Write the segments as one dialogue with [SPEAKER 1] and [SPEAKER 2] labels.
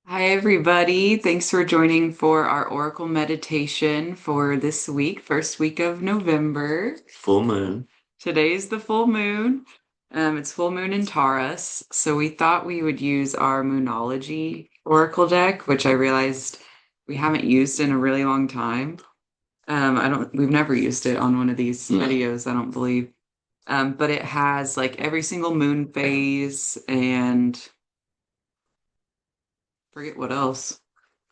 [SPEAKER 1] Hi, everybody. Thanks for joining for our Oracle meditation for this week, first week of November.
[SPEAKER 2] Full moon.
[SPEAKER 1] Today's the full moon. It's full moon in Taurus. So we thought we would use our Moonology Oracle deck, which I realized we haven't used in a really long time. We've never used it on one of these
[SPEAKER 2] No.
[SPEAKER 1] videos, I don't believe. But it has like every single moon phase and forget what else.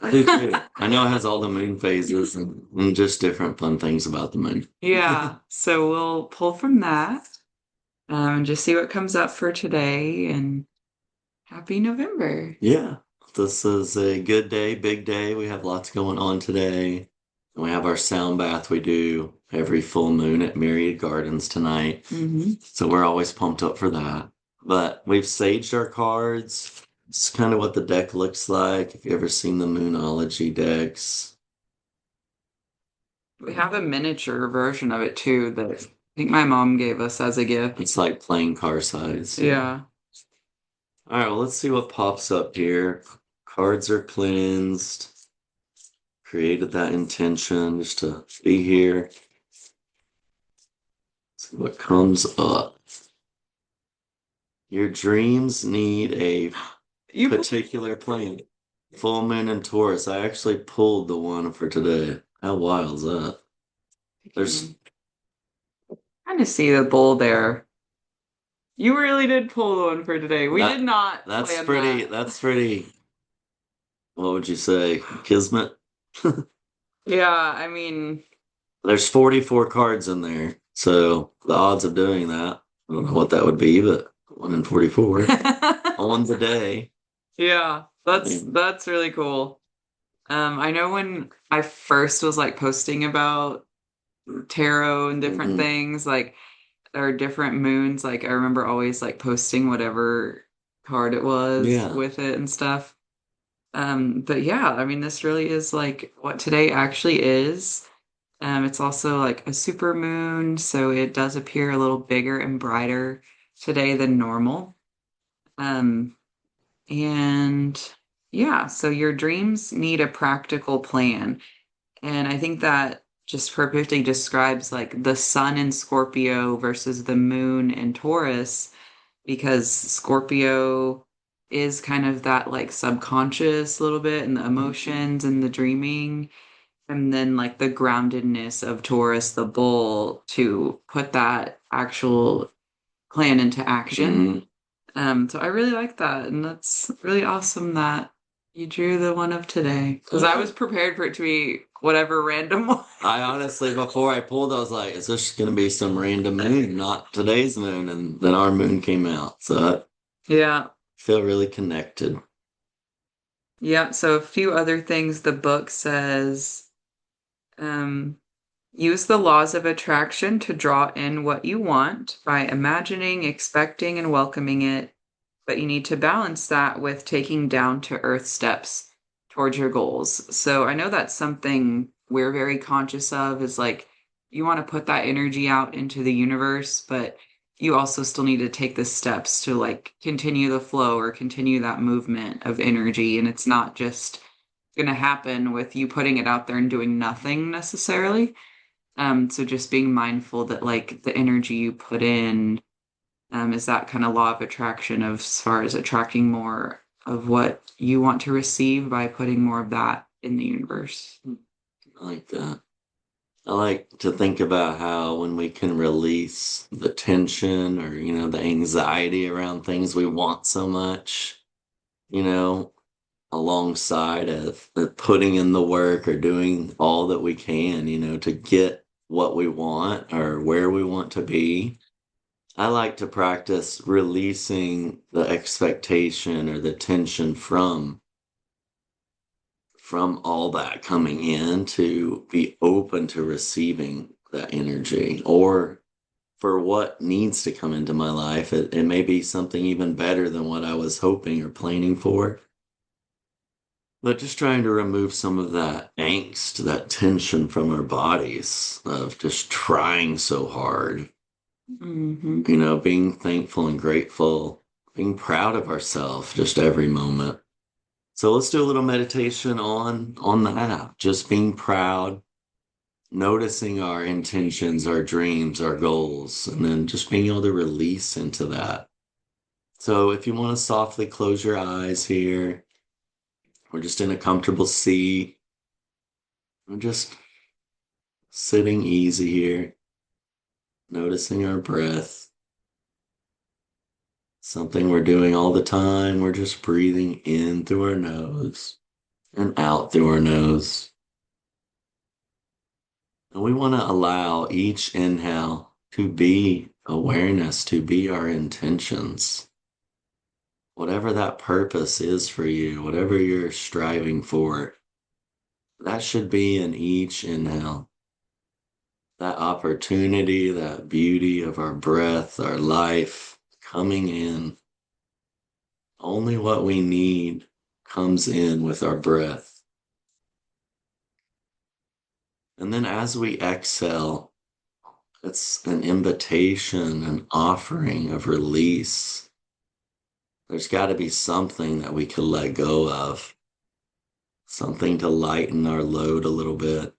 [SPEAKER 2] I do too. I know it has all the moon phases and just different fun things about the moon.
[SPEAKER 1] Yeah, so we'll pull from that and just see what comes up for today. And happy November.
[SPEAKER 2] Yeah, this is a good day, big day. We have lots going on today. And we have our sound bath we do every full moon at Myriad Gardens tonight. So we're always pumped up for that. But we've saged our cards. It's kind of what the deck looks like. If you've ever seen the Moonology decks.
[SPEAKER 1] We have a miniature version of it too that I think my mom gave us as a gift.
[SPEAKER 2] It's like playing car size.
[SPEAKER 1] Yeah.
[SPEAKER 2] All right, well, let's see what pops up here. Cards are cleansed. Created that intention just to be here. See what comes up. Your dreams need a
[SPEAKER 1] You
[SPEAKER 2] particular plane. Full moon and Taurus. I actually pulled the one for today. How wild is that? There's
[SPEAKER 1] kind of see the bull there. You really did pull the one for today. We did
[SPEAKER 2] that.
[SPEAKER 1] not
[SPEAKER 2] That's
[SPEAKER 1] plan
[SPEAKER 2] pretty.
[SPEAKER 1] that.
[SPEAKER 2] That's pretty. What would you say? Kismet.
[SPEAKER 1] Yeah, I mean,
[SPEAKER 2] There's 44 cards in there. So the odds of doing that, I don't know what that would be, but 1 in 44 on the day.
[SPEAKER 1] yeah, that's really cool. I know when I first was like posting about tarot and different
[SPEAKER 2] Mhm.
[SPEAKER 1] things, like or different moons, like I remember always like posting whatever card it was
[SPEAKER 2] Yeah.
[SPEAKER 1] with it and stuff. But yeah, I mean this really is like what today actually is. It's also like a super moon, so it does appear a little bigger and brighter today than normal. Um, and yeah, so your dreams need a practical plan. And I think that just perfectly describes like the sun in Scorpio versus the moon in Taurus, because Scorpio is kind of that like subconscious little bit and the emotions and the dreaming. And then like the groundedness of Taurus, the bull, to put that actual plan into action.
[SPEAKER 2] Mhm.
[SPEAKER 1] So I really like that, and that's really awesome that you drew the one of today because I was prepared for it to be whatever random one.
[SPEAKER 2] I honestly, before I pulled, I was like, is this going to be some random moon, not today's moon? And then our moon came out. So I
[SPEAKER 1] Yeah,
[SPEAKER 2] feel really connected.
[SPEAKER 1] yeah. So a few other things the book says. Um, Use the laws of attraction to draw in what you want by imagining, expecting, and welcoming it. But you need to balance that with taking down to earth steps towards your goals. So I know that's something we're very conscious of is like you want to put that energy out into the universe, but you also still need to take the steps to like continue the flow or continue that movement of energy. And it's not just going to happen with you putting it out there and doing nothing necessarily. So just being mindful that like the energy you put in is that kind of law of attraction of as far as attracting more of what you want to receive by putting more of that in the universe.
[SPEAKER 2] I like that. I like to think about how when we can release the tension or, the anxiety around things we want so much, you know, alongside of putting in the work or doing all that we can, to get what we want or where we want to be. I like to practice releasing the expectation or the tension from all that coming in to be open to receiving that energy or for what needs to come into my life. It may be something even better than what I was hoping or planning for. But just trying to remove some of that angst, that tension from our bodies of just trying so hard,
[SPEAKER 1] Hmm.
[SPEAKER 2] being thankful and grateful, being proud of ourselves just every moment. So let's do a little meditation on that. Just being proud, noticing our intentions, our dreams, our goals, and then just being able to release into that. So if you want to softly close your eyes here, we're just in a comfortable seat. We're just sitting easy here, noticing our breath. Something we're doing all the time. We're just breathing in through our nose and out through our nose. And we want to allow each inhale to be awareness, to be our intentions. Whatever that purpose is for you, whatever you're striving for, that should be in each inhale. That opportunity, that beauty of our breath, our life coming in. Only what we need comes in with our breath. And then as we exhale, it's an invitation, an offering of release. There's got to be something that we can let go of, something to lighten our load a little bit.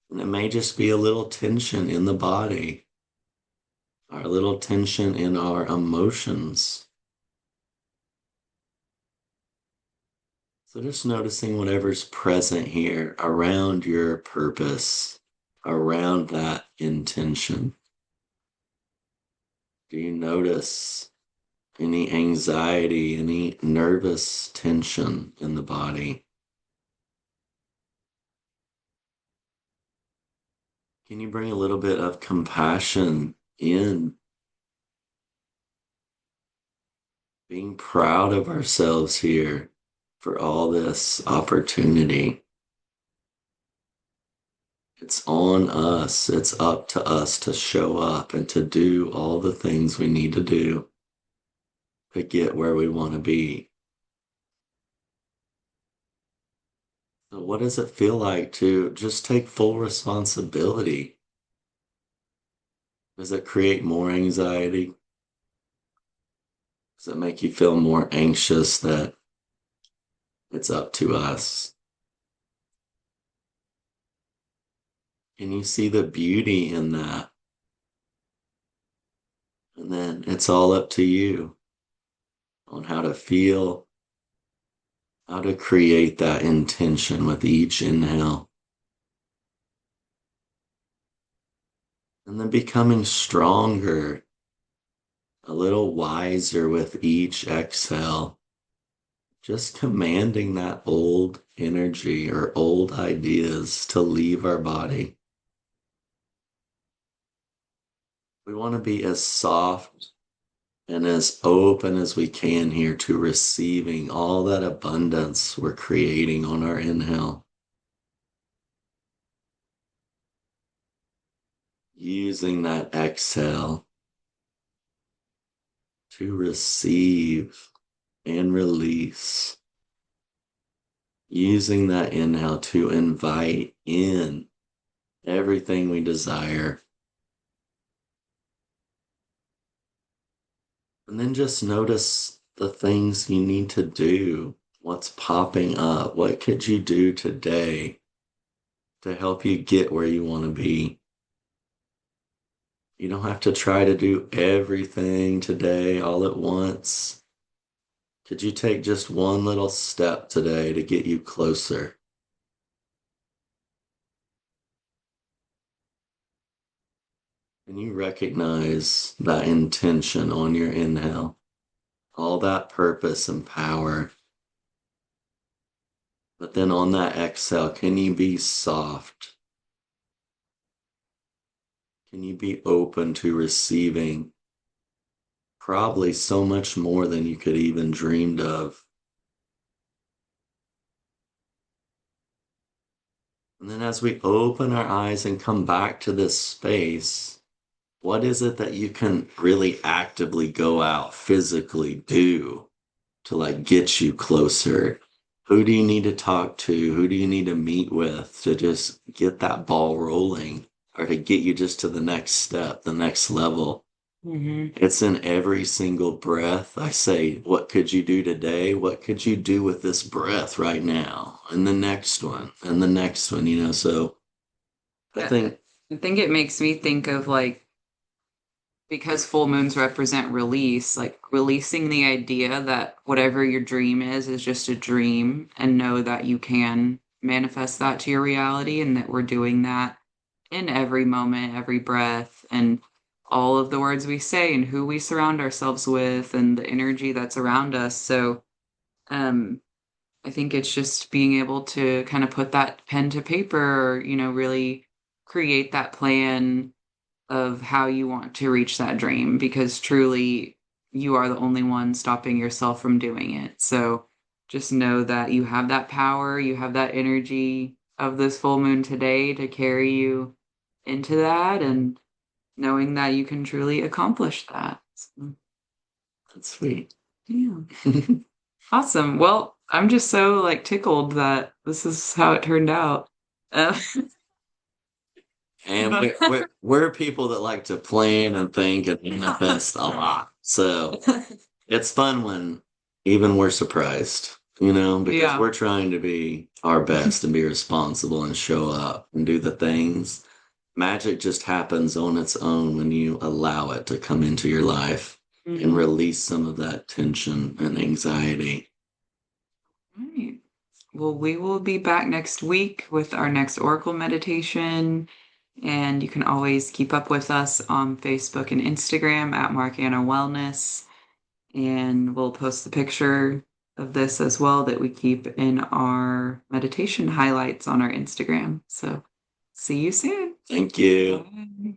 [SPEAKER 2] And it may just be a little tension in the body, or a little tension in our emotions. So just noticing whatever's present here around your purpose, around that intention. Do you notice any anxiety, any nervous tension in the body? Can you bring a little bit of compassion in, being proud of ourselves here for all this opportunity? It's on us. It's up to us to show up and to do all the things we need to do to get where we want to be. So what does it feel like to just take full responsibility? Does it create more anxiety? Does it make you feel more anxious that it's up to us? Can you see the beauty in that? And then it's all up to you on how to feel, how to create that intention with each inhale. And then becoming stronger, a little wiser with each exhale. Just commanding that old energy or old ideas to leave our body. We want to be as soft and as open as we can here to receiving all that abundance we're creating on our inhale. Using that exhale to receive and release. Using that inhale to invite in everything we desire. And then just notice the things you need to do. What's popping up? What could you do today to help you get where you want to be? You don't have to try to do everything today all at once. Could you take just one little step today to get you closer? And you recognize that intention on your inhale, all that purpose and power. But then on that exhale, can you be soft? Can you be open to receiving probably so much more than you could even dreamed of? And then as we open our eyes and come back to this space, what is it that you can really actively go out, physically do to like get you closer? Who do you need to talk to? Who do you need to meet with to just get that ball rolling or to get you just to the next step, the next level?
[SPEAKER 1] Hmm.
[SPEAKER 2] It's in every single breath. I say, what could you do today? What could you do with this breath right now? And the next one, and the next one, So I
[SPEAKER 1] I
[SPEAKER 2] think,
[SPEAKER 1] I think it makes me think of like, because full moons represent release, like releasing the idea that whatever your dream is just a dream, and know that you can manifest that to your reality, and that we're doing that in every moment, every breath, and all of the words we say, and who we surround ourselves with, and the energy that's around us. So, um, I think it's just being able to kind of put that pen to paper, or, really create that plan of how you want to reach that dream, because truly you are the only one stopping yourself from doing it. So just know that you have that power, you have that energy of this full moon today to carry you into that, and knowing that you can truly accomplish that. So,
[SPEAKER 2] that's sweet.
[SPEAKER 1] yeah. Awesome. Well, I'm just so like tickled that this is how it turned out. Uh,
[SPEAKER 2] And we're people that like to plan and think and manifest a lot. So it's fun when even we're surprised, because
[SPEAKER 1] yeah.
[SPEAKER 2] we're trying to be our best and be responsible and show up and do the things. Magic just happens on its own when you allow it to come into your life and
[SPEAKER 1] Mhm.
[SPEAKER 2] release some of that tension and anxiety.
[SPEAKER 1] Right. Well, we will be back next week with our next Oracle meditation. And you can always keep up with us on Facebook and Instagram at MARKANNA Wellness. And we'll post the picture of this as well that we keep in our meditation highlights on our Instagram. So see you soon.
[SPEAKER 2] Thank you.
[SPEAKER 1] Bye.